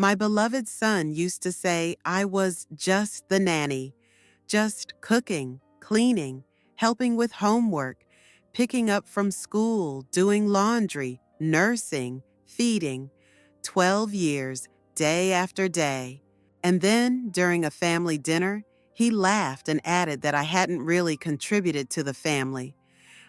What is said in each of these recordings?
My beloved son used to say I was just the nanny, just cooking, cleaning, helping with homework, picking up from school, doing laundry, nursing, feeding. 12 years, day after day. And then, during a family dinner, he laughed and added that I hadn't really contributed to the family.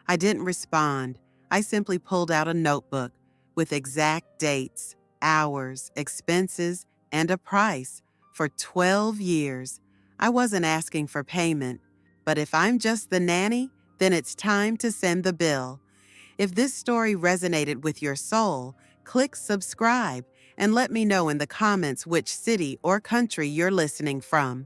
I didn't respond. I simply pulled out a notebook with exact dates, hours, expenses, and a price for 12 years. I wasn't asking for payment, but if I'm just the nanny, then it's time to send the bill. If this story resonated with your soul, click subscribe and let me know in the comments which city or country you're listening from.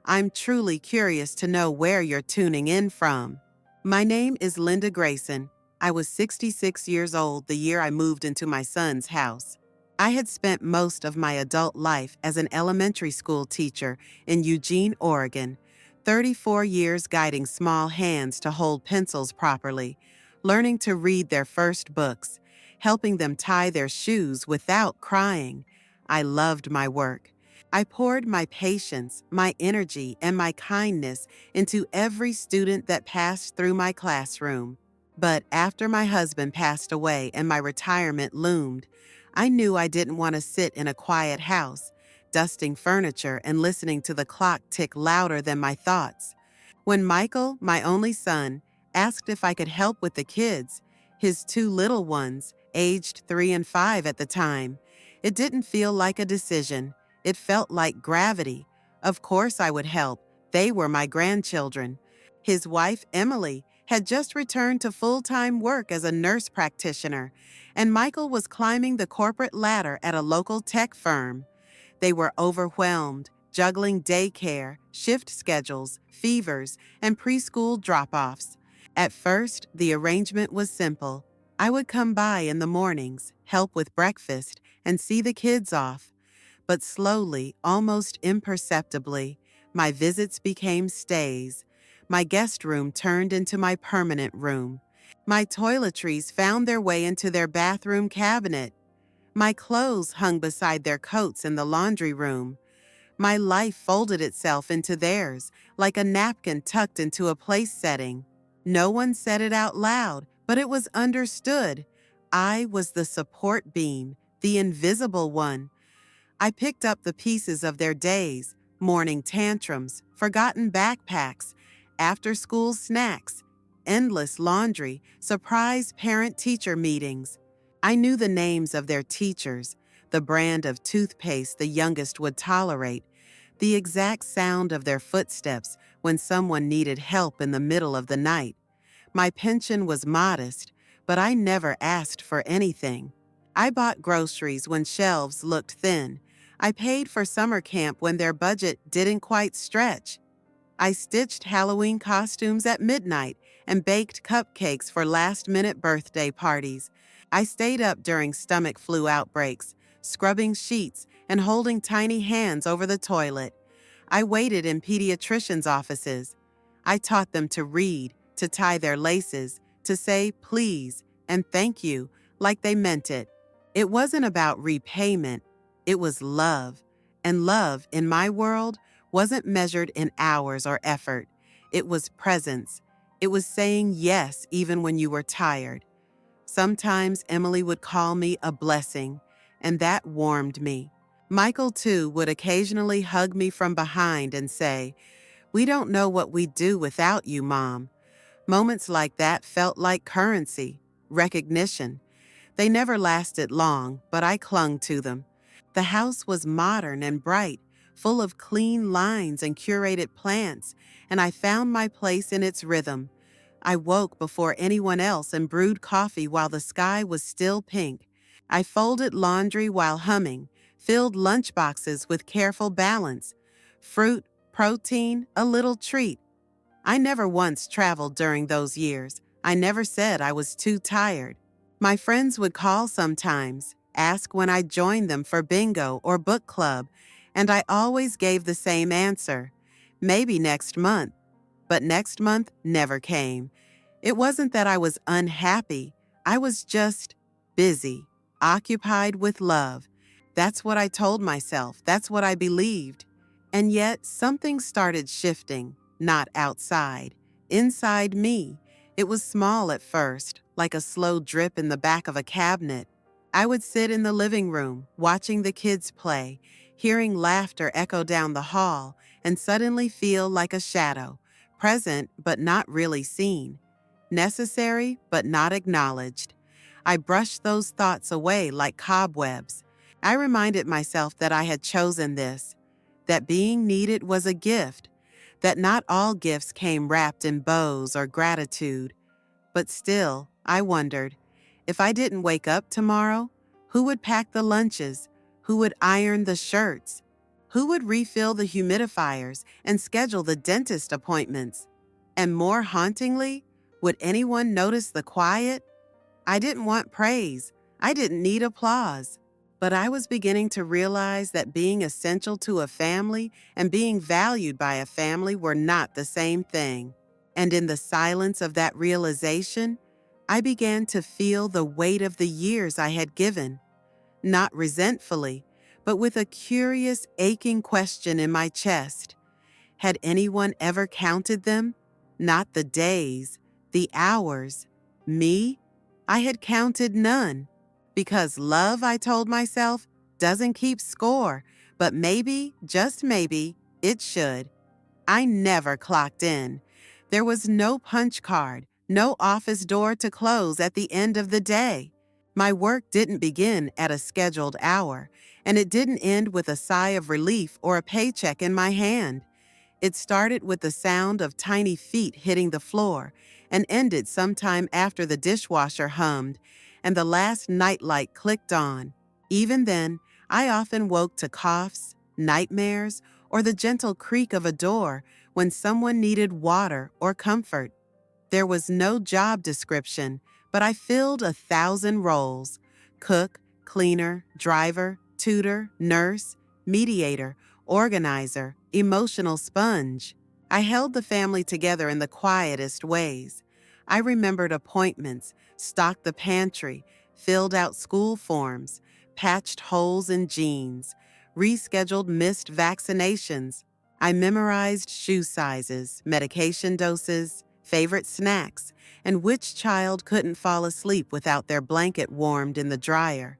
I'm truly curious to know where you're tuning in from. My name is Linda Grayson. I was 66 years old the year I moved into my son's house. I had spent most of my adult life as an elementary school teacher in Eugene, Oregon, 34 years guiding small hands to hold pencils properly, learning to read their first books, helping them tie their shoes without crying. I loved my work. I poured my patience, my energy, and my kindness into every student that passed through my classroom. But after my husband passed away and my retirement loomed, I knew I didn't want to sit in a quiet house, dusting furniture and listening to the clock tick louder than my thoughts. When Michael, my only son, asked if I could help with the kids, his two little ones, aged 3 and 5 at the time, it didn't feel like a decision. It felt like gravity. Of course I would help. They were my grandchildren. His wife, Emily, had just returned to full-time work as a nurse practitioner, and Michael was climbing the corporate ladder at a local tech firm. They were overwhelmed, juggling daycare, shift schedules, fevers, and preschool drop-offs. At first, the arrangement was simple. I would come by in the mornings, help with breakfast, and see the kids off. But slowly, almost imperceptibly, my visits became stays. My guest room turned into my permanent room. My toiletries found their way into their bathroom cabinet. My clothes hung beside their coats in the laundry room. My life folded itself into theirs, like a napkin tucked into a place setting. No one said it out loud, but it was understood. I was the support beam, the invisible one. I picked up the pieces of their days, morning tantrums, forgotten backpacks, after-school snacks, endless laundry, surprise parent-teacher meetings. I knew the names of their teachers, the brand of toothpaste the youngest would tolerate, the exact sound of their footsteps when someone needed help in the middle of the night. My pension was modest, but I never asked for anything. I bought groceries when shelves looked thin. I paid for summer camp when their budget didn't quite stretch. I stitched Halloween costumes at midnight and baked cupcakes for last-minute birthday parties. I stayed up during stomach flu outbreaks, scrubbing sheets and holding tiny hands over the toilet. I waited in pediatricians' offices. I taught them to read, to tie their laces, to say please and thank you like they meant it. It wasn't about repayment. It was love, and love, in my world, wasn't measured in hours or effort. It was presence. It was saying yes even when you were tired. Sometimes Emily would call me a blessing, and that warmed me. Michael, too, would occasionally hug me from behind and say, "We don't know what we'd do without you, Mom." Moments like that felt like currency, recognition. They never lasted long, but I clung to them. The house was modern and bright, full of clean lines and curated plants, and I found my place in its rhythm. I woke before anyone else and brewed coffee while the sky was still pink. I folded laundry while humming, filled lunchboxes with careful balance. Fruit, protein, a little treat. I never once traveled during those years. I never said I was too tired. My friends would call sometimes, ask when I'd join them for bingo or book club, and I always gave the same answer. Maybe next month. But next month never came. It wasn't that I was unhappy. I was just busy, occupied with love. That's what I told myself. That's what I believed. And yet, something started shifting, not outside, inside me. It was small at first, like a slow drip in the back of a cabinet. I would sit in the living room, watching the kids play, hearing laughter echo down the hall, and suddenly feel like a shadow, present but not really seen, necessary but not acknowledged. I brushed those thoughts away like cobwebs. I reminded myself that I had chosen this, that being needed was a gift, that not all gifts came wrapped in bows or gratitude. But still, I wondered, if I didn't wake up tomorrow, who would pack the lunches? Who would iron the shirts? Who would refill the humidifiers and schedule the dentist appointments? And more hauntingly, would anyone notice the quiet? I didn't want praise. I didn't need applause. But I was beginning to realize that being essential to a family and being valued by a family were not the same thing. And in the silence of that realization, I began to feel the weight of the years I had given, not resentfully, but with a curious, aching question in my chest. Had anyone ever counted them? Not the days, the hours. Me? I had counted none. Because love, I told myself, doesn't keep score, but maybe, just maybe, it should. I never clocked in. There was no punch card, no office door to close at the end of the day. My work didn't begin at a scheduled hour, and it didn't end with a sigh of relief or a paycheck in my hand. It started with the sound of tiny feet hitting the floor and ended sometime after the dishwasher hummed and the last nightlight clicked on. Even then, I often woke to coughs, nightmares, or the gentle creak of a door when someone needed water or comfort. There was no job description, but I filled 1,000 roles: cook, cleaner, driver, tutor, nurse, mediator, organizer, emotional sponge. I held the family together in the quietest ways. I remembered appointments, stocked the pantry, filled out school forms, patched holes in jeans, rescheduled missed vaccinations. I memorized shoe sizes, medication doses, favorite snacks, and which child couldn't fall asleep without their blanket warmed in the dryer.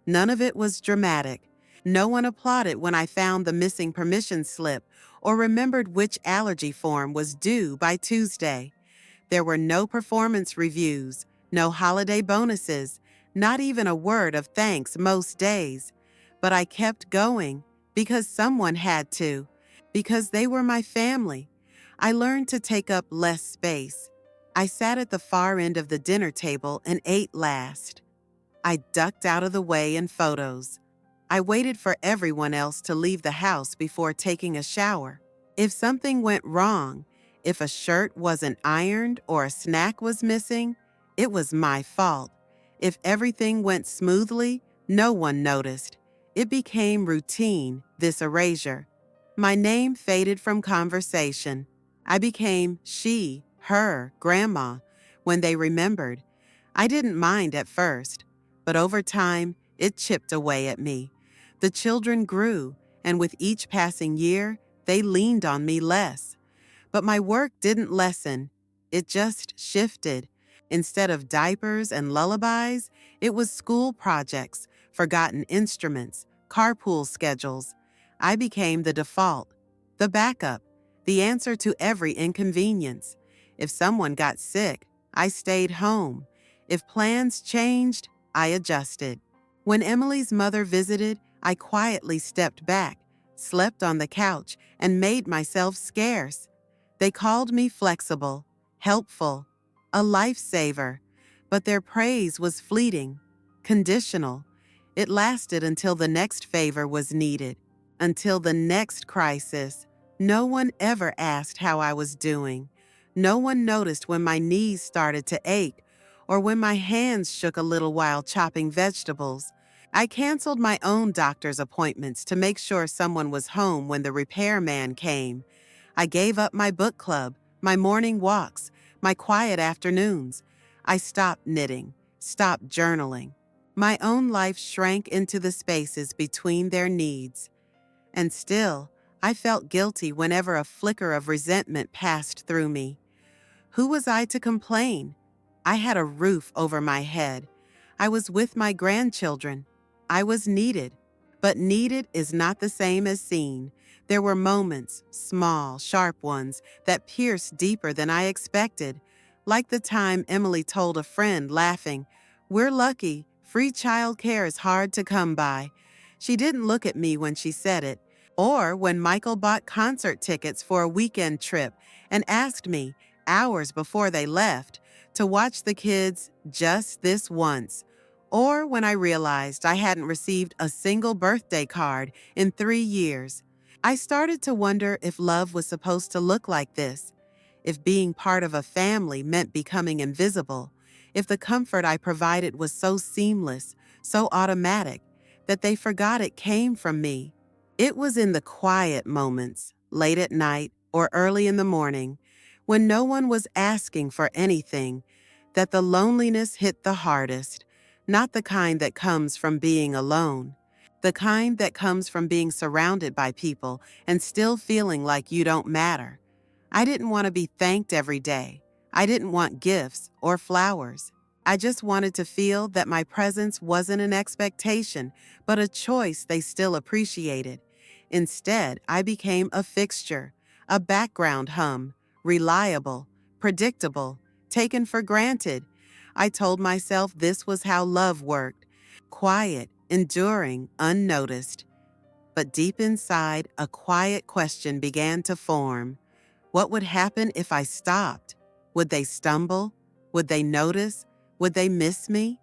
None of it was dramatic. No one applauded when I found the missing permission slip or remembered which allergy form was due by Tuesday. There were no performance reviews, no holiday bonuses, not even a word of thanks most days. But I kept going because someone had to, because they were my family. I learned to take up less space. I sat at the far end of the dinner table and ate last. I ducked out of the way in photos. I waited for everyone else to leave the house before taking a shower. If something went wrong, if a shirt wasn't ironed or a snack was missing, it was my fault. If everything went smoothly, no one noticed. It became routine, this erasure. My name faded from conversation. I became she, her, grandma, when they remembered. I didn't mind at first, but over time, it chipped away at me. The children grew, and with each passing year, they leaned on me less. But my work didn't lessen. It just shifted. Instead of diapers and lullabies, it was school projects, forgotten instruments, carpool schedules. I became the default, the backup, the answer to every inconvenience. If someone got sick, I stayed home. If plans changed, I adjusted. When Emily's mother visited, I quietly stepped back, slept on the couch, and made myself scarce. They called me flexible, helpful, a lifesaver, but their praise was fleeting, conditional. It lasted until the next favor was needed, until the next crisis. No one ever asked how I was doing. No one noticed when my knees started to ache or when my hands shook a little while chopping vegetables. I canceled my own doctor's appointments to make sure someone was home when the repairman came. I gave up my book club, my morning walks, my quiet afternoons. I stopped knitting, stopped journaling. My own life shrank into the spaces between their needs. And still, I felt guilty whenever a flicker of resentment passed through me. Who was I to complain? I had a roof over my head. I was with my grandchildren. I was needed. But needed is not the same as seen. There were moments, small, sharp ones, that pierced deeper than I expected. Like the time Emily told a friend, laughing, "We're lucky. Free childcare is hard to come by." She didn't look at me when she said it. Or when Michael bought concert tickets for a weekend trip and asked me, hours before they left, to watch the kids just this once. Or when I realized I hadn't received a single birthday card in 3 years. I started to wonder if love was supposed to look like this, if being part of a family meant becoming invisible, if the comfort I provided was so seamless, so automatic, that they forgot it came from me. It was in the quiet moments, late at night or early in the morning, when no one was asking for anything, that the loneliness hit the hardest, not the kind that comes from being alone, the kind that comes from being surrounded by people and still feeling like you don't matter. I didn't want to be thanked every day. I didn't want gifts or flowers. I just wanted to feel that my presence wasn't an expectation, but a choice they still appreciated. Instead, I became a fixture, a background hum, reliable, predictable, taken for granted. I told myself this was how love worked: quiet, enduring, unnoticed. But deep inside, a quiet question began to form. What would happen if I stopped? Would they stumble? Would they notice? Would they miss me?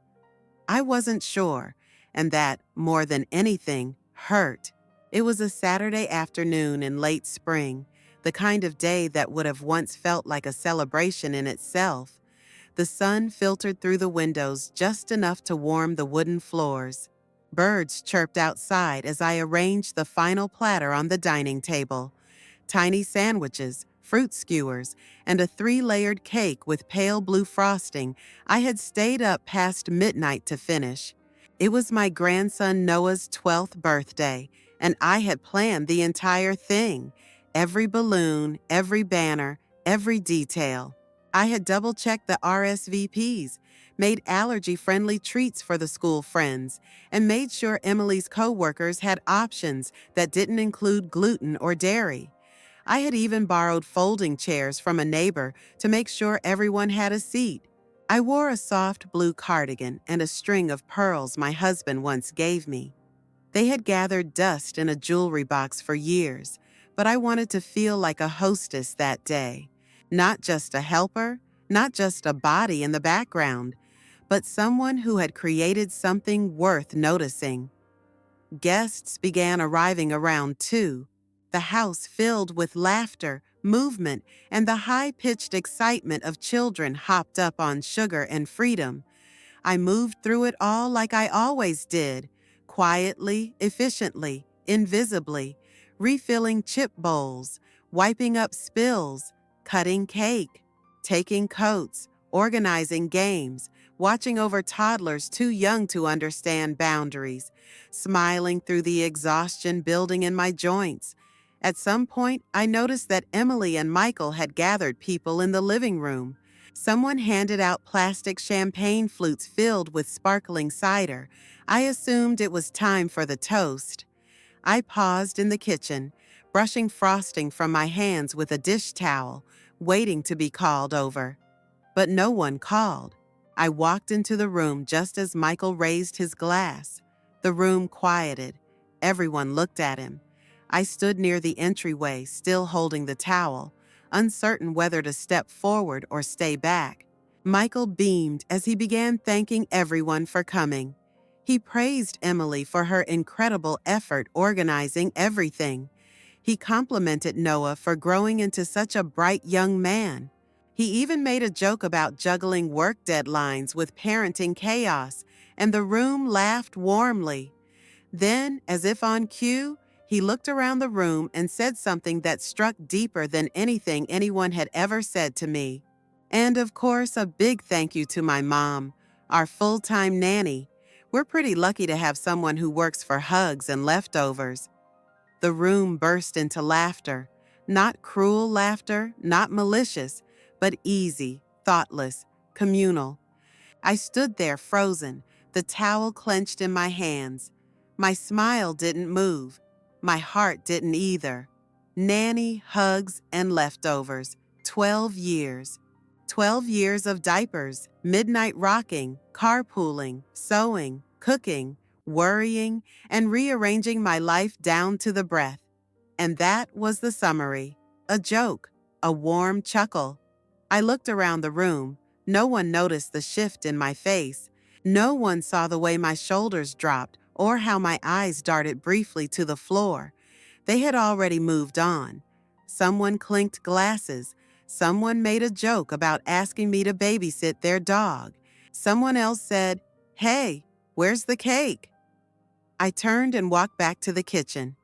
I wasn't sure, and that, more than anything, hurt. It was a Saturday afternoon in late spring, the kind of day that would have once felt like a celebration in itself. The sun filtered through the windows just enough to warm the wooden floors. Birds chirped outside as I arranged the final platter on the dining table: tiny sandwiches, fruit skewers, and a 3-layered cake with pale blue frosting I had stayed up past midnight to finish. It was my grandson Noah's 12th birthday, and I had planned the entire thing: every balloon, every banner, every detail. I had double-checked the RSVPs, made allergy-friendly treats for the school friends, and made sure Emily's coworkers had options that didn't include gluten or dairy. I had even borrowed folding chairs from a neighbor to make sure everyone had a seat. I wore a soft blue cardigan and a string of pearls my husband once gave me. They had gathered dust in a jewelry box for years, but I wanted to feel like a hostess that day. Not just a helper, not just a body in the background, but someone who had created something worth noticing. Guests began arriving around 2, the house filled with laughter, movement, and the high-pitched excitement of children hopped up on sugar and freedom. I moved through it all like I always did, quietly, efficiently, invisibly, refilling chip bowls, wiping up spills, cutting cake, taking coats, organizing games, watching over toddlers too young to understand boundaries, smiling through the exhaustion building in my joints. At some point, I noticed that Emily and Michael had gathered people in the living room. Someone handed out plastic champagne flutes filled with sparkling cider. I assumed it was time for the toast. I paused in the kitchen, brushing frosting from my hands with a dish towel, waiting to be called over. But no one called. I walked into the room just as Michael raised his glass. The room quieted. Everyone looked at him. I stood near the entryway, still holding the towel, uncertain whether to step forward or stay back. Michael beamed as he began thanking everyone for coming. He praised Emily for her incredible effort organizing everything. He complimented Noah for growing into such a bright young man. He even made a joke about juggling work deadlines with parenting chaos, and the room laughed warmly. Then, as if on cue, he looked around the room and said something that struck deeper than anything anyone had ever said to me. And of course, a big thank you to my mom, our full-time nanny. We're pretty lucky to have someone who works for hugs and leftovers." The room burst into laughter. Not cruel laughter, not malicious, but easy, thoughtless, communal. I stood there frozen, the towel clenched in my hands. My smile didn't move. My heart didn't either. Nanny, hugs, and leftovers. 12 years. 12 years of diapers, midnight rocking, carpooling, sewing, cooking, worrying, and rearranging my life down to the breath. And that was the summary. A joke, a warm chuckle. I looked around the room. No one noticed the shift in my face. No one saw the way my shoulders dropped or how my eyes darted briefly to the floor. They had already moved on. Someone clinked glasses. Someone made a joke about asking me to babysit their dog. Someone else said, "Hey, where's the cake?" I turned and walked back to the kitchen.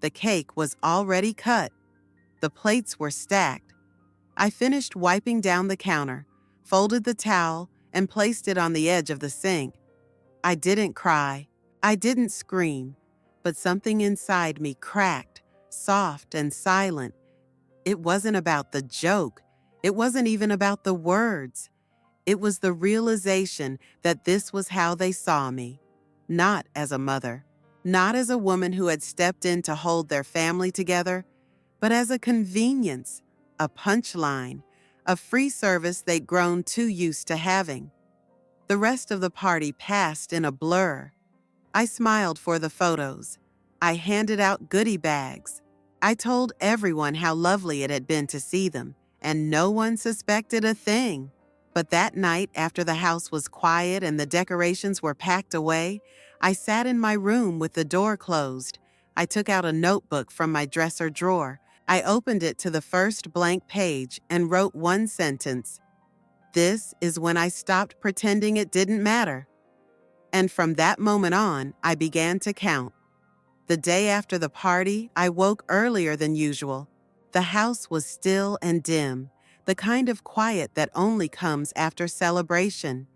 The cake was already cut. The plates were stacked. I finished wiping down the counter, folded the towel, and placed it on the edge of the sink. I didn't cry. I didn't scream, but something inside me cracked, soft and silent. It wasn't about the joke. It wasn't even about the words. It was the realization that this was how they saw me. Not as a mother, not as a woman who had stepped in to hold their family together, but as a convenience, a punchline, a free service they'd grown too used to having. The rest of the party passed in a blur. I smiled for the photos. I handed out goodie bags. I told everyone how lovely it had been to see them, and no one suspected a thing. But that night, after the house was quiet and the decorations were packed away, I sat in my room with the door closed. I took out a notebook from my dresser drawer. I opened it to the first blank page and wrote one sentence. This is when I stopped pretending it didn't matter. And from that moment on, I began to count. The day after the party, I woke earlier than usual. The house was still and dim, the kind of quiet that only comes after celebration.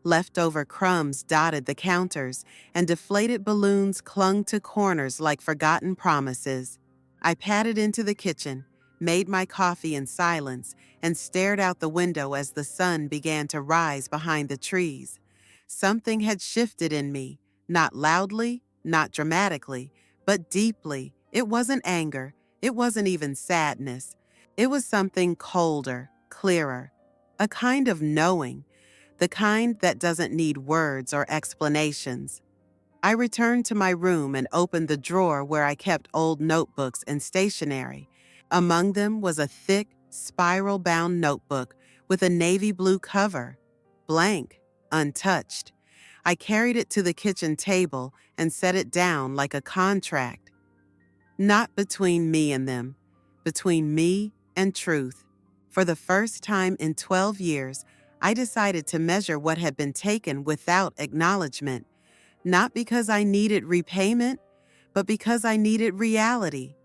Leftover crumbs dotted the counters, and deflated balloons clung to corners like forgotten promises. I padded into the kitchen, made my coffee in silence, and stared out the window as the sun began to rise behind the trees. Something had shifted in me, not loudly, not dramatically, but deeply. It wasn't anger. It wasn't even sadness. It was something colder, clearer, a kind of knowing, the kind that doesn't need words or explanations. I returned to my room and opened the drawer where I kept old notebooks and stationery. Among them was a thick, spiral-bound notebook with a navy blue cover, blank, untouched. I carried it to the kitchen table and set it down like a contract. Not between me and them, between me and truth. For the first time in 12 years, I decided to measure what had been taken without acknowledgement, not because I needed repayment, but because I needed reality.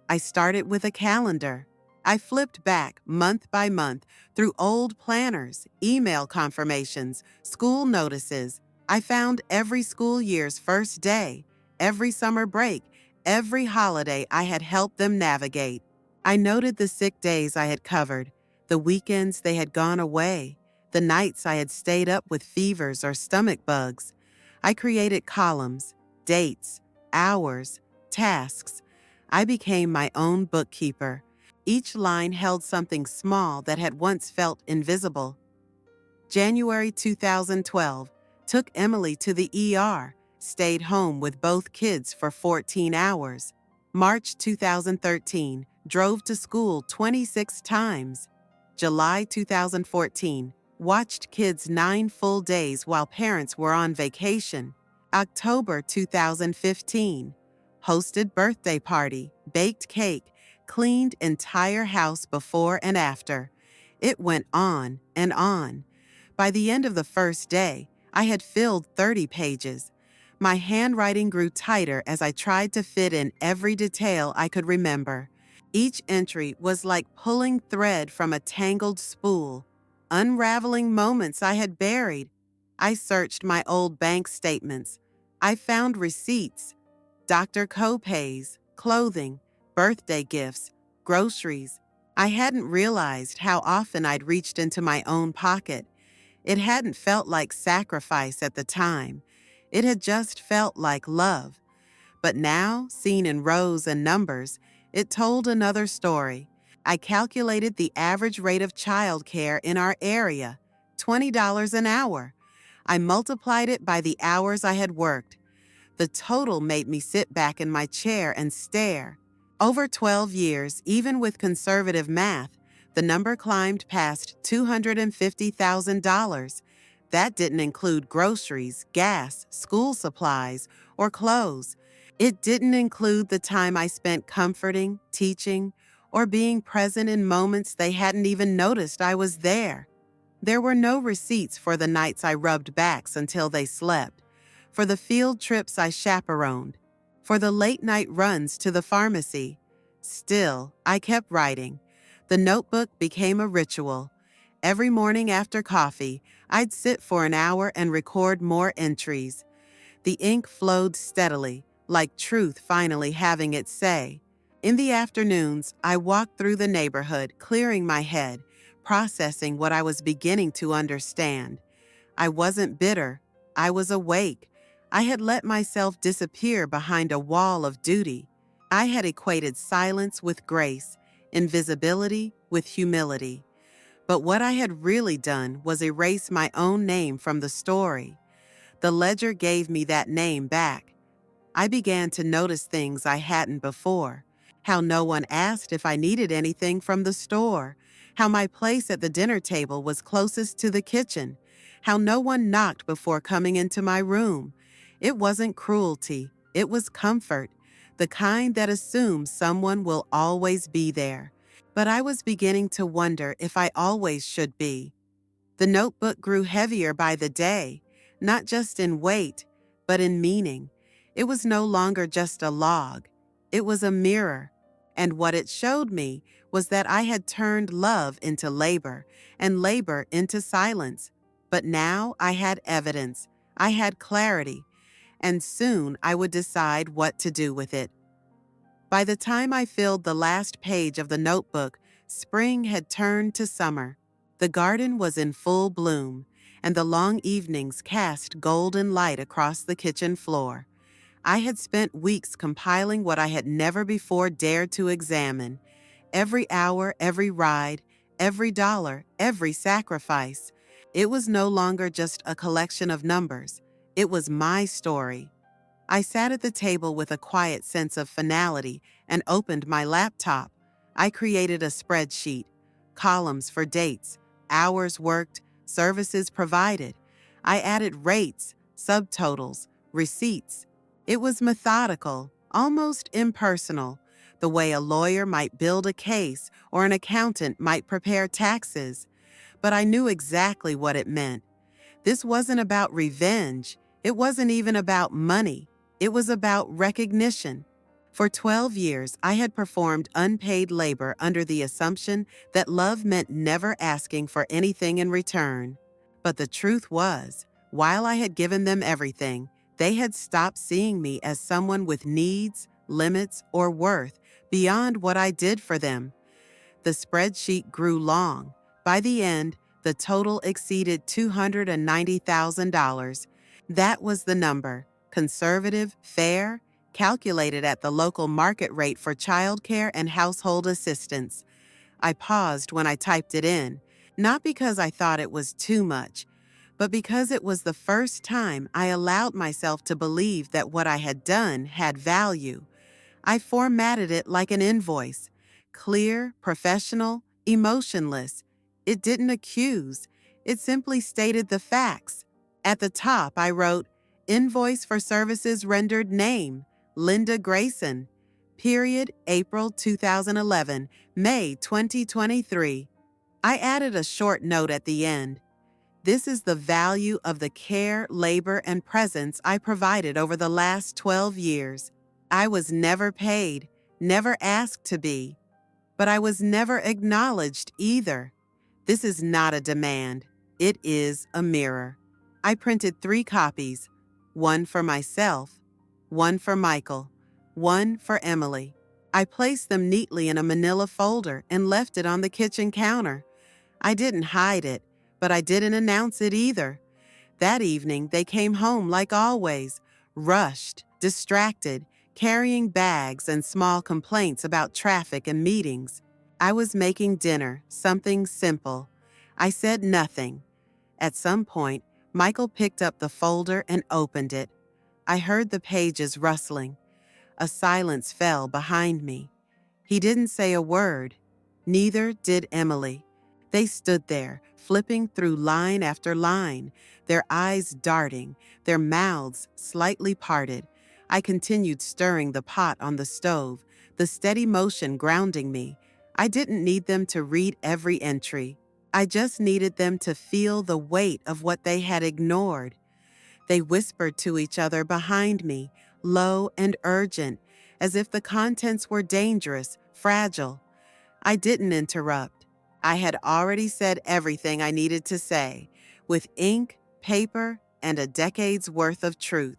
I started with a calendar. I flipped back month by month through old planners, email confirmations, school notices. I found every school year's first day, every summer break, every holiday I had helped them navigate. I noted the sick days I had covered, the weekends they had gone away, the nights I had stayed up with fevers or stomach bugs. I created columns, dates, hours, tasks. I became my own bookkeeper. Each line held something small that had once felt invisible. January 2012, took Emily to the ER, stayed home with both kids for 14 hours. March 2013, drove to school 26 times. July 2014, watched kids 9 full days while parents were on vacation. October 2015, hosted birthday party, baked cake, cleaned entire house before and after. It went on and on. By the end of the first day, I had filled 30 pages. My handwriting grew tighter as I tried to fit in every detail I could remember. Each entry was like pulling thread from a tangled spool, unraveling moments I had buried. I searched my old bank statements. I found receipts, doctor copays, clothing, birthday gifts, groceries. I hadn't realized how often I'd reached into my own pocket. It hadn't felt like sacrifice at the time. It had just felt like love. But now, seen in rows and numbers, it told another story. I calculated the average rate of childcare in our area, $20 an hour. I multiplied it by the hours I had worked. The total made me sit back in my chair and stare. Over 12 years, even with conservative math, the number climbed past $250,000. That didn't include groceries, gas, school supplies, or clothes. It didn't include the time I spent comforting, teaching, or being present in moments they hadn't even noticed I was there. There were no receipts for the nights I rubbed backs until they slept, for the field trips I chaperoned, for the late-night runs to the pharmacy. Still, I kept writing. The notebook became a ritual. Every morning after coffee, I'd sit for an hour and record more entries. The ink flowed steadily, like truth finally having its say. In the afternoons, I walked through the neighborhood, clearing my head, processing what I was beginning to understand. I wasn't bitter. I was awake. I had let myself disappear behind a wall of duty. I had equated silence with grace, invisibility with humility. But what I had really done was erase my own name from the story. The ledger gave me that name back. I began to notice things I hadn't before. How no one asked if I needed anything from the store. How my place at the dinner table was closest to the kitchen. How no one knocked before coming into my room. It wasn't cruelty. It was comfort. The kind that assumes someone will always be there. But I was beginning to wonder if I always should be. The notebook grew heavier by the day, not just in weight, but in meaning. It was no longer just a log. It was a mirror. And what it showed me was that I had turned love into labor and labor into silence. But now I had evidence. I had clarity. And soon I would decide what to do with it. By the time I filled the last page of the notebook, spring had turned to summer. The garden was in full bloom, and the long evenings cast golden light across the kitchen floor. I had spent weeks compiling what I had never before dared to examine. Every hour, every ride, every dollar, every sacrifice. It was no longer just a collection of numbers. It was my story. I sat at the table with a quiet sense of finality and opened my laptop. I created a spreadsheet, columns for dates, hours worked, services provided. I added rates, subtotals, receipts. It was methodical, almost impersonal, the way a lawyer might build a case or an accountant might prepare taxes. But I knew exactly what it meant. This wasn't about revenge. It wasn't even about money. It was about recognition. For 12 years, I had performed unpaid labor under the assumption that love meant never asking for anything in return. But the truth was, while I had given them everything, they had stopped seeing me as someone with needs, limits, or worth beyond what I did for them. The spreadsheet grew long. By the end, the total exceeded $290,000. That was the number. Conservative, fair, calculated at the local market rate for childcare and household assistance. I paused when I typed it in, not because I thought it was too much, but because it was the first time I allowed myself to believe that what I had done had value. I formatted it like an invoice, clear, professional, emotionless. It didn't accuse. It simply stated the facts. At the top, I wrote, "Invoice for services rendered name, Linda Grayson. Period, April 2011, May 2023. I added a short note at the end. This is the value of the care, labor, and presence I provided over the last 12 years. I was never paid, never asked to be, but I was never acknowledged either. This is not a demand. It is a mirror." I printed 3 copies, one for myself, one for Michael, one for Emily. I placed them neatly in a manila folder and left it on the kitchen counter. I didn't hide it, but I didn't announce it either. That evening, they came home like always, rushed, distracted, carrying bags and small complaints about traffic and meetings. I was making dinner, something simple. I said nothing. At some point, Michael picked up the folder and opened it. I heard the pages rustling. A silence fell behind me. He didn't say a word. Neither did Emily. They stood there, flipping through line after line, their eyes darting, their mouths slightly parted. I continued stirring the pot on the stove, the steady motion grounding me. I didn't need them to read every entry. I just needed them to feel the weight of what they had ignored. They whispered to each other behind me, low and urgent, as if the contents were dangerous, fragile. I didn't interrupt. I had already said everything I needed to say, with ink, paper, and a decade's worth of truth.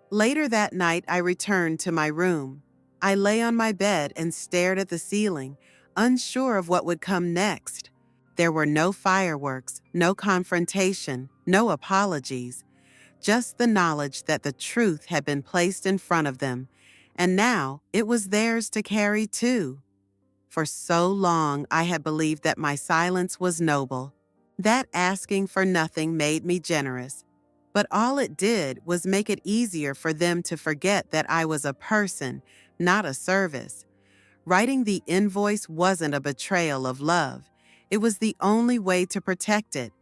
Later that night, I returned to my room. I lay on my bed and stared at the ceiling, unsure of what would come next. There were no fireworks, no confrontation, no apologies, just the knowledge that the truth had been placed in front of them, and now it was theirs to carry too. For so long, I had believed that my silence was noble, that asking for nothing made me generous. But all it did was make it easier for them to forget that I was a person, not a service. Writing the invoice wasn't a betrayal of love. It was the only way to protect it.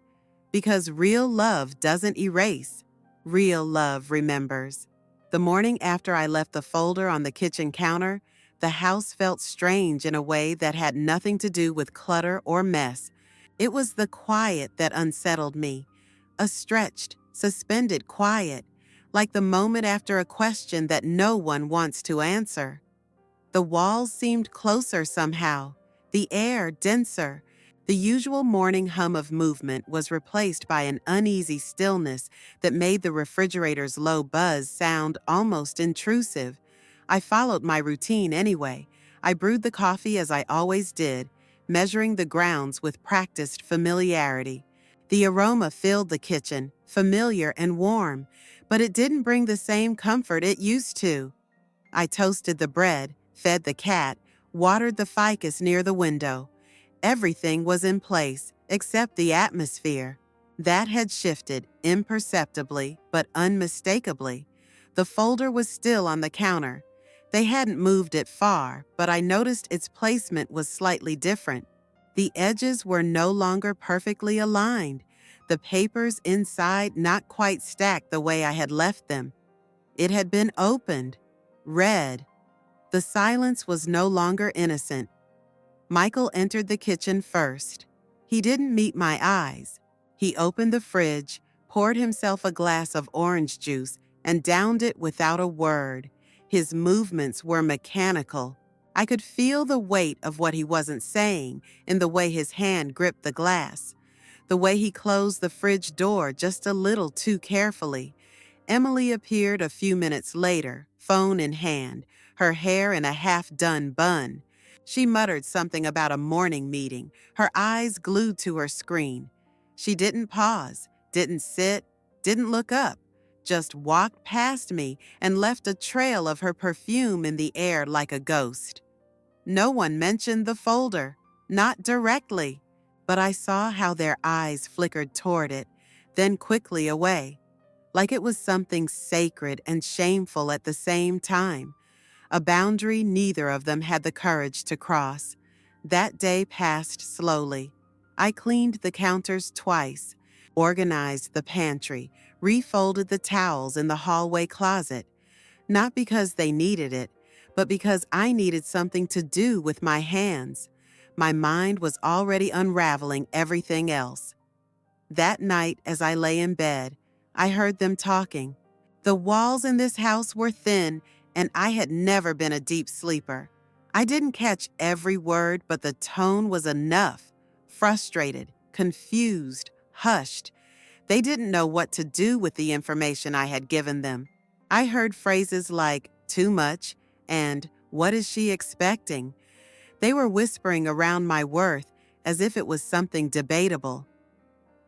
Because real love doesn't erase. Real love remembers. The morning after I left the folder on the kitchen counter, the house felt strange in a way that had nothing to do with clutter or mess. It was the quiet that unsettled me. A stretched, suspended quiet, like the moment after a question that no one wants to answer. The walls seemed closer somehow, the air denser. The usual morning hum of movement was replaced by an uneasy stillness that made the refrigerator's low buzz sound almost intrusive. I followed my routine anyway. I brewed the coffee as I always did, measuring the grounds with practiced familiarity. The aroma filled the kitchen, familiar and warm, but it didn't bring the same comfort it used to. I toasted the bread, fed the cat, watered the ficus near the window. Everything was in place, except the atmosphere. That had shifted, imperceptibly but unmistakably. The folder was still on the counter. They hadn't moved it far, but I noticed its placement was slightly different. The edges were no longer perfectly aligned, the papers inside not quite stacked the way I had left them. It had been opened, read. The silence was no longer innocent. Michael entered the kitchen first. He didn't meet my eyes. He opened the fridge, poured himself a glass of orange juice, and downed it without a word. His movements were mechanical. I could feel the weight of what he wasn't saying in the way his hand gripped the glass, the way he closed the fridge door just a little too carefully. Emily appeared a few minutes later, phone in hand, her hair in a half-done bun. She muttered something about a morning meeting, her eyes glued to her screen. She didn't pause, didn't sit, didn't look up, just walked past me and left a trail of her perfume in the air like a ghost. No one mentioned the folder, not directly, but I saw how their eyes flickered toward it, then quickly away, like it was something sacred and shameful at the same time, a boundary neither of them had the courage to cross. That day passed slowly. I cleaned the counters twice, organized the pantry, refolded the towels in the hallway closet, not because they needed it, but because I needed something to do with my hands. My mind was already unraveling everything else. That night, as I lay in bed, I heard them talking. The walls in this house were thin, and I had never been a deep sleeper. I didn't catch every word, but the tone was enough. Frustrated, confused, hushed. They didn't know what to do with the information I had given them. I heard phrases like, too much, and what is she expecting? They were whispering around my worth as if it was something debatable.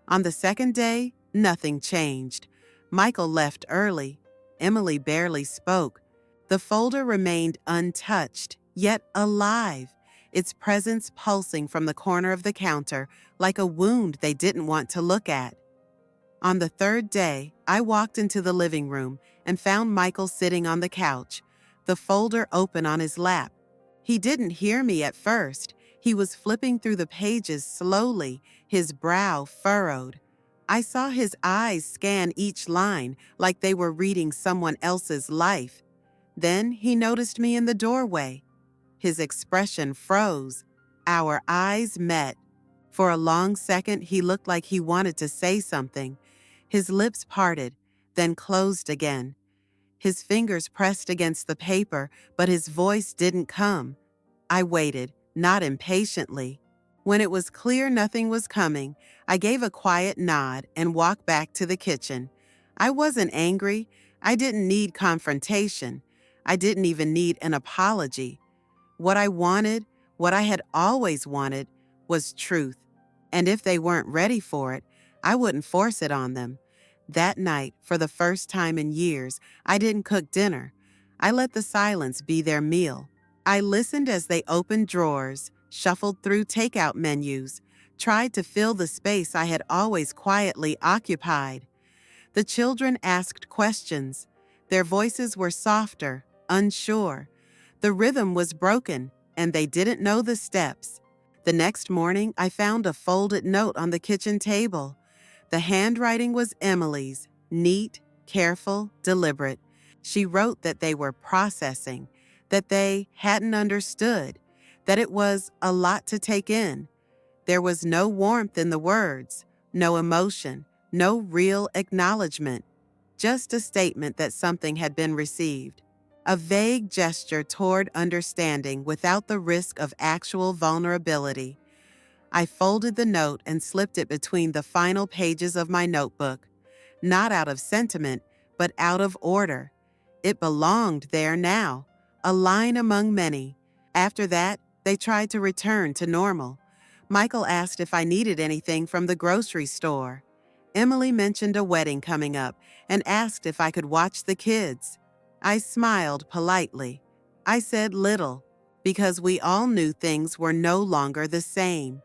On the second day, nothing changed. Michael left early. Emily barely spoke. The folder remained untouched, yet alive, its presence pulsing from the corner of the counter like a wound they didn't want to look at. On the third day, I walked into the living room and found Michael sitting on the couch, the folder open on his lap. He didn't hear me at first. He was flipping through the pages slowly, his brow furrowed. I saw his eyes scan each line like they were reading someone else's life. Then he noticed me in the doorway. His expression froze. Our eyes met. For a long second, he looked like he wanted to say something. His lips parted, then closed again. His fingers pressed against the paper, but his voice didn't come. I waited, not impatiently. When it was clear nothing was coming, I gave a quiet nod and walked back to the kitchen. I wasn't angry. I didn't need confrontation. I didn't even need an apology. What I wanted, what I had always wanted, was truth. And if they weren't ready for it, I wouldn't force it on them. That night, for the first time in years, I didn't cook dinner. I let the silence be their meal. I listened as they opened drawers, shuffled through takeout menus, tried to fill the space I had always quietly occupied. The children asked questions. Their voices were softer, unsure. The rhythm was broken, and they didn't know the steps. The next morning, I found a folded note on the kitchen table. The handwriting was Emily's, neat, careful, deliberate. She wrote that they were processing, that they hadn't understood, that it was a lot to take in. There was no warmth in the words, no emotion, no real acknowledgement, just a statement that something had been received. A vague gesture toward understanding without the risk of actual vulnerability. I folded the note and slipped it between the final pages of my notebook, not out of sentiment, but out of order. It belonged there now, a line among many. After that, they tried to return to normal. Michael asked if I needed anything from the grocery store. Emily mentioned a wedding coming up and asked if I could watch the kids. I smiled politely. I said little, because we all knew things were no longer the same.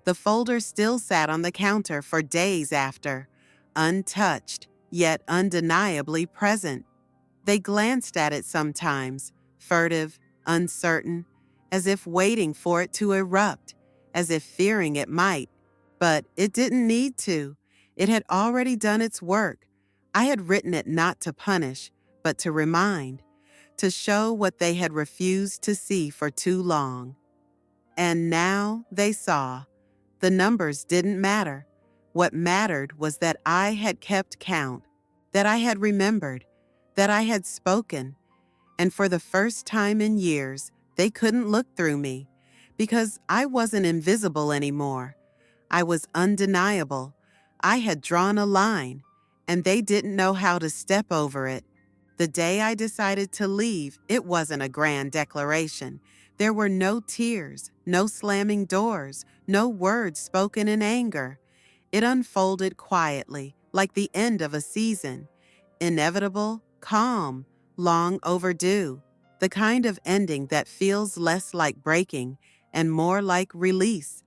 The folder still sat on the counter for days after, untouched, yet undeniably present. They glanced at it sometimes, furtive, uncertain, as if waiting for it to erupt, as if fearing it might. But it didn't need to. It had already done its work. I had written it not to punish, but to remind, to show what they had refused to see for too long. And now they saw. The numbers didn't matter. What mattered was that I had kept count, that I had remembered, that I had spoken. And for the first time in years, they couldn't look through me, because I wasn't invisible anymore. I was undeniable. I had drawn a line, and they didn't know how to step over it. The day I decided to leave, it wasn't a grand declaration. There were no tears, no slamming doors, no words spoken in anger. It unfolded quietly, like the end of a season. Inevitable, calm, long overdue. The kind of ending that feels less like breaking and more like release.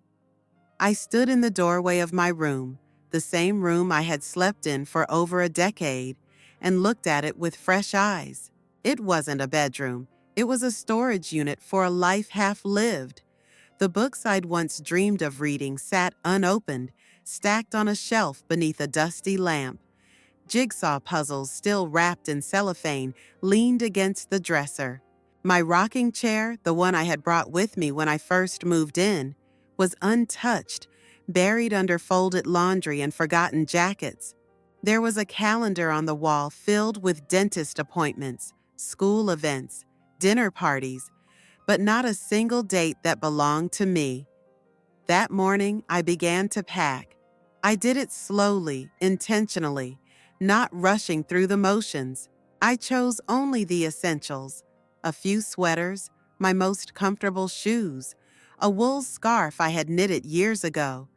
I stood in the doorway of my room, the same room I had slept in for over a decade, and looked at it with fresh eyes. It wasn't a bedroom. It was a storage unit for a life half lived. The books I'd once dreamed of reading sat unopened, stacked on a shelf beneath a dusty lamp. Jigsaw puzzles still wrapped in cellophane leaned against the dresser. My rocking chair, the one I had brought with me when I first moved in, was untouched, buried under folded laundry and forgotten jackets. There was a calendar on the wall filled with dentist appointments, school events, dinner parties, but not a single date that belonged to me. That morning, I began to pack. I did it slowly, intentionally, not rushing through the motions. I chose only the essentials: a few sweaters, my most comfortable shoes, a wool scarf I had knitted years ago.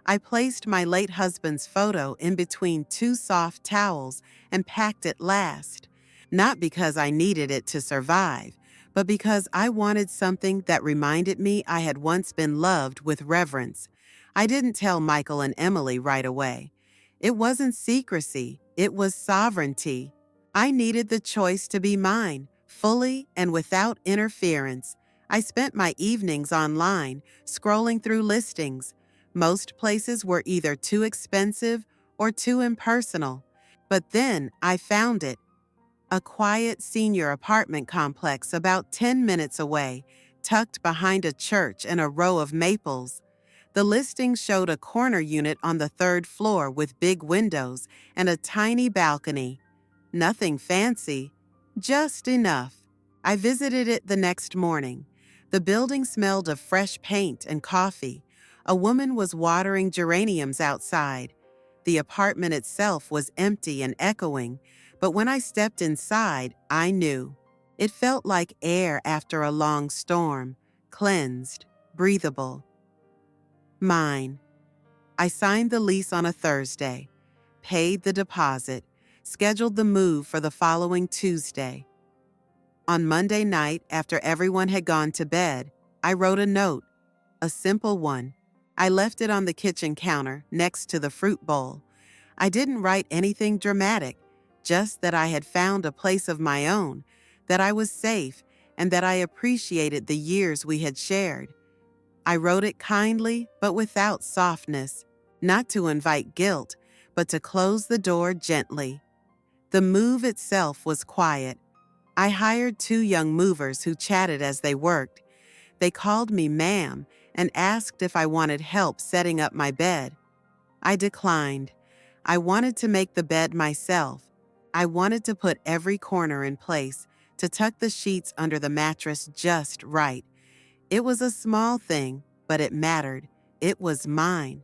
I placed my late husband's photo in between two soft towels and packed it last, not because I needed it to survive, but because I wanted something that reminded me I had once been loved with reverence. I didn't tell Michael and Emily right away. It wasn't secrecy, it was sovereignty. I needed the choice to be mine, fully and without interference. I spent my evenings online, scrolling through listings. Most places were either too expensive or too impersonal. But then I found it: a quiet senior apartment complex about 10 minutes away, tucked behind a church and a row of maples. The listing showed a corner unit on the third floor with big windows and a tiny balcony. Nothing fancy, just enough. I visited it the next morning. The building smelled of fresh paint and coffee. A woman was watering geraniums outside. The apartment itself was empty and echoing, but when I stepped inside, I knew. It felt like air after a long storm, cleansed, breathable. Mine. I signed the lease on a Thursday, paid the deposit, scheduled the move for the following Tuesday. On Monday night, after everyone had gone to bed, I wrote a note, a simple one. I left it on the kitchen counter next to the fruit bowl. I didn't write anything dramatic, just that I had found a place of my own, that I was safe, and that I appreciated the years we had shared. I wrote it kindly, but without softness, not to invite guilt, but to close the door gently. The move itself was quiet. I hired two young movers who chatted as they worked. They called me ma'am and asked if I wanted help setting up my bed. I declined. I wanted to make the bed myself. I wanted to put every corner in place, to tuck the sheets under the mattress just right. It was a small thing, but it mattered. It was mine.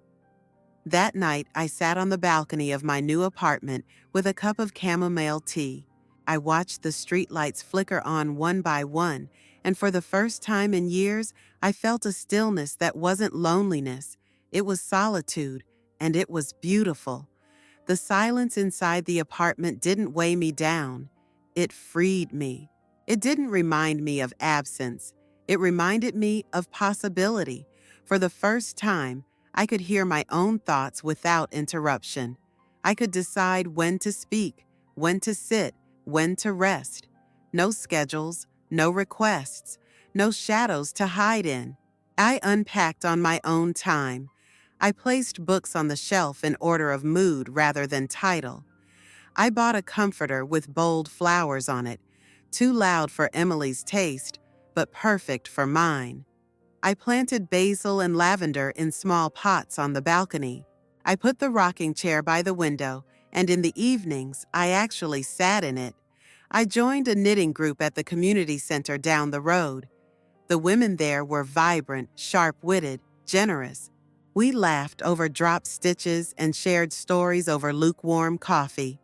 That night, I sat on the balcony of my new apartment with a cup of chamomile tea. I watched the streetlights flicker on one by one, and for the first time in years, I felt a stillness that wasn't loneliness. It was solitude, and it was beautiful. The silence inside the apartment didn't weigh me down. It freed me. It didn't remind me of absence. It reminded me of possibility. For the first time, I could hear my own thoughts without interruption. I could decide when to speak, when to sit, when to rest. No schedules, no requests, no shadows to hide in. I unpacked on my own time. I placed books on the shelf in order of mood rather than title. I bought a comforter with bold flowers on it, too loud for Emily's taste, but perfect for mine. I planted basil and lavender in small pots on the balcony. I put the rocking chair by the window, and in the evenings, I actually sat in it. I joined a knitting group at the community center down the road. The women there were vibrant, sharp-witted, generous. We laughed over dropped stitches and shared stories over lukewarm coffee.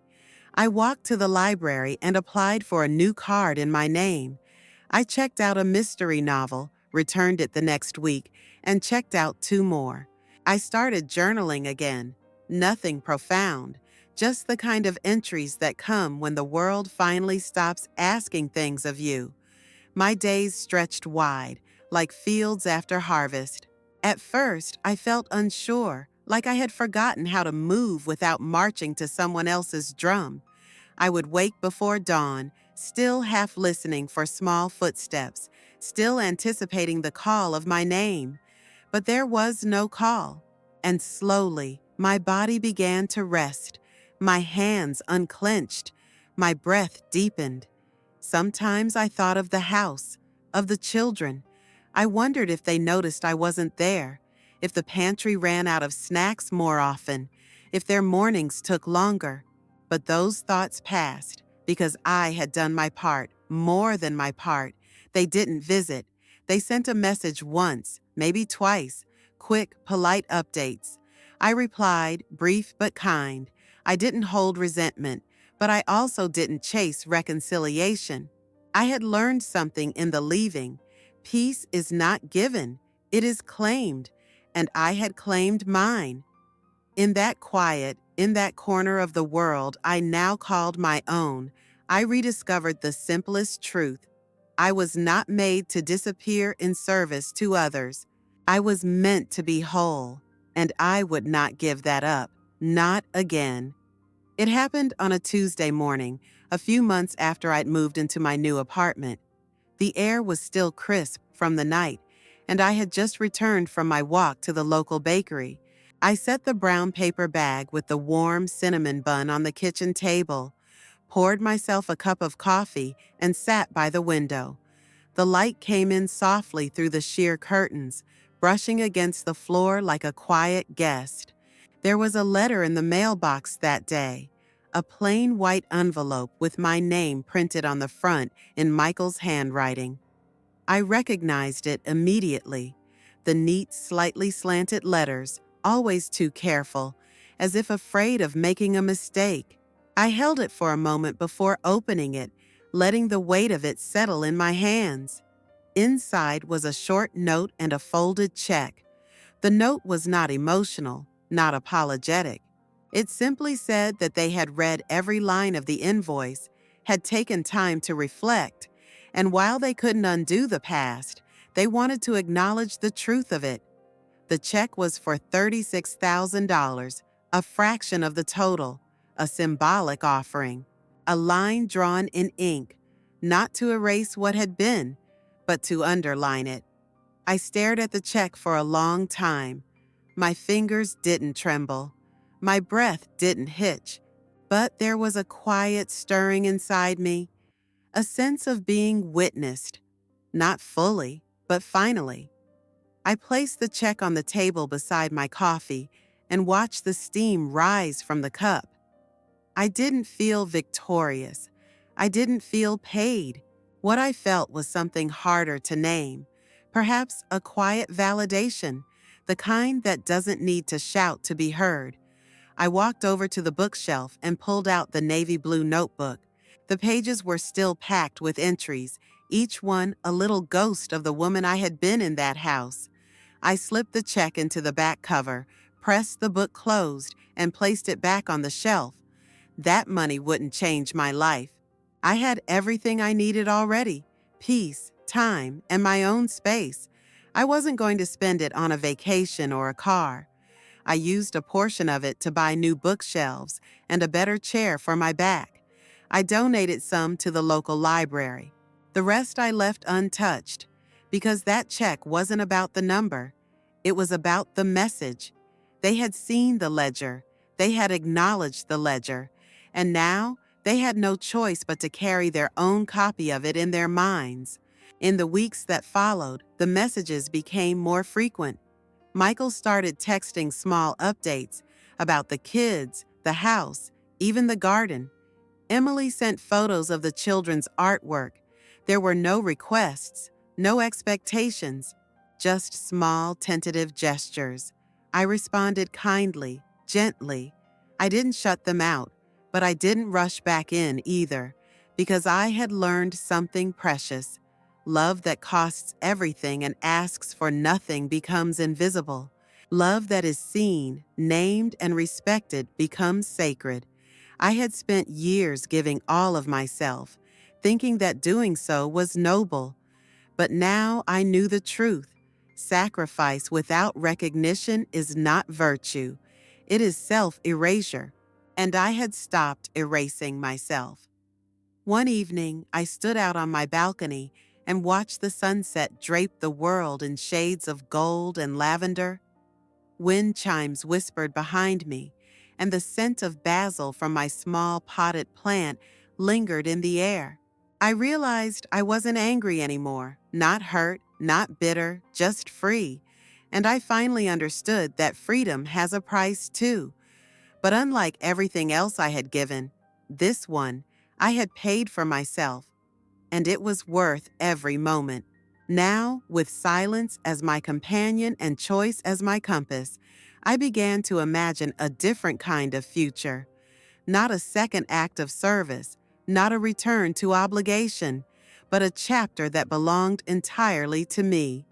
I walked to the library and applied for a new card in my name. I checked out a mystery novel, returned it the next week, and checked out two more. I started journaling again. Nothing profound, just the kind of entries that come when the world finally stops asking things of you. My days stretched wide, like fields after harvest. At first, I felt unsure, like I had forgotten how to move without marching to someone else's drum. I would wake before dawn, still half listening for small footsteps, still anticipating the call of my name. But there was no call. And slowly, my body began to rest. My hands unclenched. My breath deepened. Sometimes I thought of the house, of the children. I wondered if they noticed I wasn't there, if the pantry ran out of snacks more often, if their mornings took longer. But those thoughts passed because I had done my part, more than my part. They didn't visit. They sent a message once, maybe twice, quick, polite updates. I replied, brief but kind. I didn't hold resentment, but I also didn't chase reconciliation. I had learned something in the leaving. Peace is not given, it is claimed, and I had claimed mine. In that quiet, in that corner of the world I now called my own, I rediscovered the simplest truth. I was not made to disappear in service to others. I was meant to be whole, and I would not give that up. Not again. It happened on a Tuesday morning, a few months after I'd moved into my new apartment. The air was still crisp from the night, and I had just returned from my walk to the local bakery. I set the brown paper bag with the warm cinnamon bun on the kitchen table, poured myself a cup of coffee, and sat by the window. The light came in softly through the sheer curtains, brushing against the floor like a quiet guest. There was a letter in the mailbox that day, a plain white envelope with my name printed on the front in Michael's handwriting. I recognized it immediately. The neat, slightly slanted letters, always too careful, as if afraid of making a mistake. I held it for a moment before opening it, letting the weight of it settle in my hands. Inside was a short note and a folded check. The note was not emotional, not apologetic. It simply said that they had read every line of the invoice, had taken time to reflect, and while they couldn't undo the past, they wanted to acknowledge the truth of it. The check was for $36,000, a fraction of the total, a symbolic offering, a line drawn in ink, not to erase what had been, but to underline it. I stared at the check for a long time. My fingers didn't tremble. My breath didn't hitch. But there was a quiet stirring inside me, a sense of being witnessed. Not fully, but finally. I placed the check on the table beside my coffee and watched the steam rise from the cup. I didn't feel victorious. I didn't feel paid. What I felt was something harder to name, perhaps a quiet validation, the kind that doesn't need to shout to be heard. I walked over to the bookshelf and pulled out the navy blue notebook. The pages were still packed with entries, each one a little ghost of the woman I had been in that house. I slipped the check into the back cover, pressed the book closed, and placed it back on the shelf. That money wouldn't change my life. I had everything I needed already: peace, time, and my own space. I wasn't going to spend it on a vacation or a car. I used a portion of it to buy new bookshelves and a better chair for my back. I donated some to the local library. The rest I left untouched, because that check wasn't about the number. It was about the message. They had seen the ledger. They had acknowledged the ledger. And now they had no choice but to carry their own copy of it in their minds. In the weeks that followed, the messages became more frequent. Michael started texting small updates about the kids, the house, even the garden. Emily sent photos of the children's artwork. There were no requests, no expectations, just small, tentative gestures. I responded kindly, gently. I didn't shut them out, but I didn't rush back in either, because I had learned something precious. Love that costs everything and asks for nothing becomes invisible. Love that is seen, named, and respected becomes sacred. I had spent years giving all of myself, thinking that doing so was noble. But now I knew the truth. Sacrifice without recognition is not virtue. It is self-erasure. And I had stopped erasing myself. One evening, I stood out on my balcony and watched the sunset drape the world in shades of gold and lavender. Wind chimes whispered behind me, and the scent of basil from my small potted plant lingered in the air. I realized I wasn't angry anymore, not hurt, not bitter, just free. And I finally understood that freedom has a price too. But unlike everything else I had given, this one I had paid for myself, and it was worth every moment. Now, with silence as my companion and choice as my compass, I began to imagine a different kind of future, not a second act of service, not a return to obligation, but a chapter that belonged entirely to me.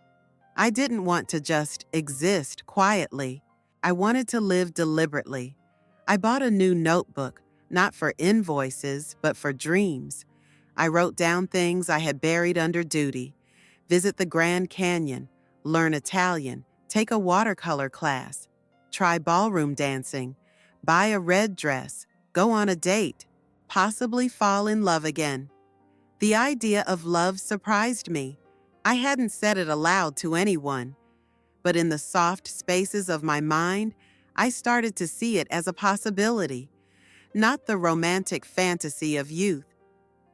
I didn't want to just exist quietly. I wanted to live deliberately. I bought a new notebook, not for invoices, but for dreams. I wrote down things I had buried under duty: visit the Grand Canyon, learn Italian, take a watercolor class, try ballroom dancing, buy a red dress, go on a date, possibly fall in love again. The idea of love surprised me. I hadn't said it aloud to anyone, but in the soft spaces of my mind, I started to see it as a possibility, not the romantic fantasy of youth,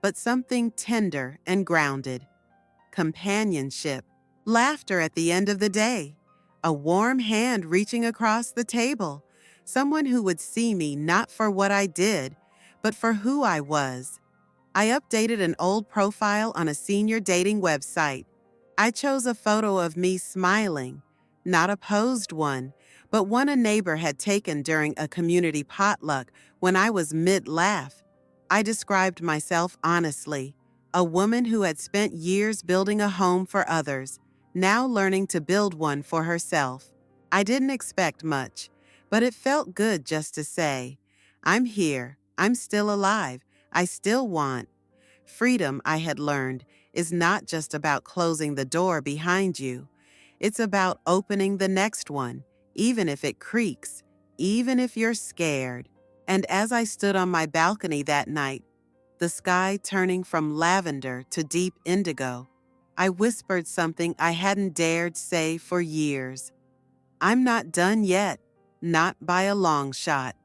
but something tender and grounded: companionship, laughter at the end of the day, a warm hand reaching across the table, someone who would see me not for what I did, but for who I was. I updated an old profile on a senior dating website. I chose a photo of me smiling, not a posed one, but one a neighbor had taken during a community potluck when I was mid-laugh. I described myself honestly: a woman who had spent years building a home for others, now learning to build one for herself. I didn't expect much, but it felt good just to say, I'm here, I'm still alive, I still want. Freedom, I had learned, is not just about closing the door behind you. It's about opening the next one, even if it creaks, even if you're scared. And as I stood on my balcony that night, the sky turning from lavender to deep indigo, I whispered something I hadn't dared say for years. I'm not done yet, not by a long shot.